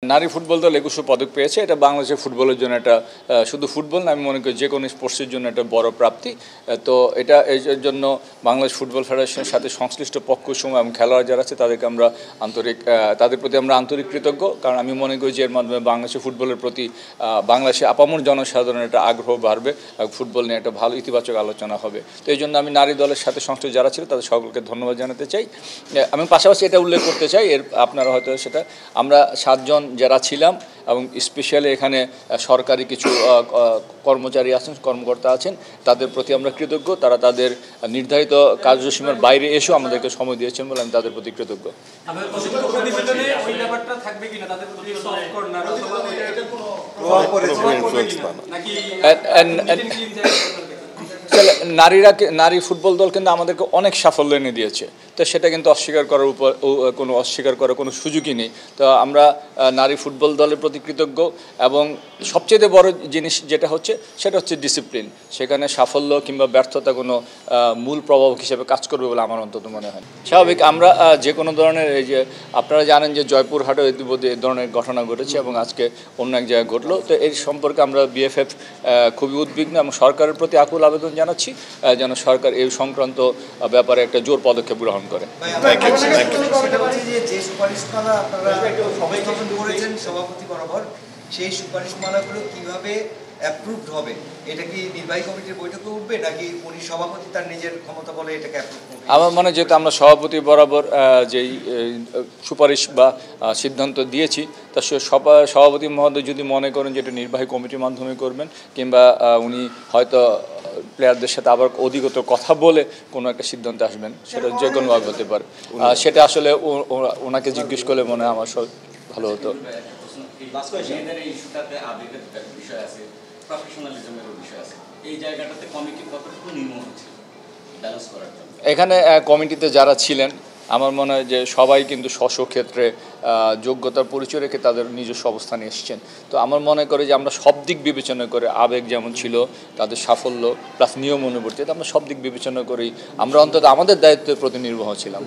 নারী ফুটবল দল ২১ পদক পেয়েছে। এটা বাংলাদেশের ফুটবলের জন্য একটা শুধু ফুটবল না, আমি মনে করি যে কোনো স্পোর্টসের জন্য একটা বড় প্রাপ্তি। তো এটা এর জন্য বাংলাদেশ ফুটবল ফেডারেশনের সাথে সংশ্লিষ্ট পক্ষসমূহ এবং খেলোয়াড় যারা আছে তাদের প্রতি আমরা আন্তরিক কৃতজ্ঞ। কারণ আমি মনে করি যে এর মাধ্যমে বাংলাদেশের ফুটবলের প্রতি বাংলাদেশে আপামর জনসাধারণের একটা আগ্রহ বাড়বে এবং ফুটবল নিয়ে একটা ভালো ইতিবাচক আলোচনা হবে। তো এই জন্য আমি নারী দলের সাথে সংশ্লিষ্ট যারা ছিল তাদের সকলকে ধন্যবাদ জানাতে চাই। আমি পাশাপাশি এটা উল্লেখ করতে চাই, আপনারা হয়তো সেটা আমরা 7 জন যারা ছিলাম এবং স্পেশালি এখানে সরকারি কিছু কর্মচারী আছেন, কর্মকর্তা আছেন, তাদের প্রতি আমরা কৃতজ্ঞ। তারা তাদের নির্ধারিত কার্যসীমার বাইরে এসেও আমাদেরকে সময় দিয়েছেন বলে আমি তাদের প্রতি কৃতজ্ঞ। নারী ফুটবল দল কিন্তু আমাদেরকে অনেক সাফল্য এনে দিয়েছে, তো সেটা কিন্তু অস্বীকার করার কোনো সুযোগই নেই। তো আমরা নারী ফুটবল দলের প্রতি কৃতজ্ঞ এবং সবচেয়ে বড় জিনিস যেটা হচ্ছে সেটা হচ্ছে ডিসিপ্লিন। সেখানে সাফল্য কিংবা ব্যর্থতা কোনো মূল প্রভাব হিসেবে কাজ করবে বলে আমার অন্তত মনে হয়। স্বাভাবিক আমরা যে কোনো ধরনের, এই যে আপনারা জানেন যে জয়পুরহাটেও ইতিমধ্যে এই ধরনের ঘটনা ঘটেছে এবং আজকে অন্য এক জায়গায় ঘটলো। তো এই সম্পর্কে আমরা বিএফএফ খুবই উদ্বিগ্ন এবং সরকারের প্রতি আকুল আবেদন জানাচ্ছি যেন সরকার এই সংক্রান্ত ব্যাপারে একটা জোর পদক্ষেপ গ্রহণ করে। সেই সুপারিশমালাগুলো কিভাবে অ্যাপ্রুভড হবে, এটা কি নির্বাহী কমিটির বৈঠকে উঠবে নাকি উনি সভাপতি তার নিজের ক্ষমতা বলে এটাকে অ্যাপ্রুভ করবে? আমার মনে যেহেতু আমরা সভাপতি বরাবর যেই সুপারিশ বা সিদ্ধান্ত দিয়েছি, তা সভাপতি মহোদয় যদি মনে করেন যে এটা নির্বাহী কমিটির মাধ্যমে করবেন কিংবা উনি হয়তো প্লেয়ারদের সাথে আবার অধিকত কথা বলে কোনো একটা সিদ্ধান্তে আসবেন, সেটা যে কোনোভাবে হতে পারে। সেটা আসলে ওনাকে জিজ্ঞেস করলে মনে হয় আমার ভালো হতো। এখানে কমিটিতে যারা ছিলেন আমার মনে হয় যে সবাই কিন্তু স্বক্ষেত্রে যোগ্যতার পরিচয় রেখে তাদের নিজস্ব অবস্থানে এসেছেন। তো আমার মনে করে যে আমরা সব দিক বিবেচনা করে, আবেগ যেমন ছিল, তাদের সাফল্য প্লাস নিয়ম অনুবর্তিত, আমরা সব দিক বিবেচনা করেই আমরা অন্তত আমাদের দায়িত্বের প্রতি নির্ভর ছিলাম।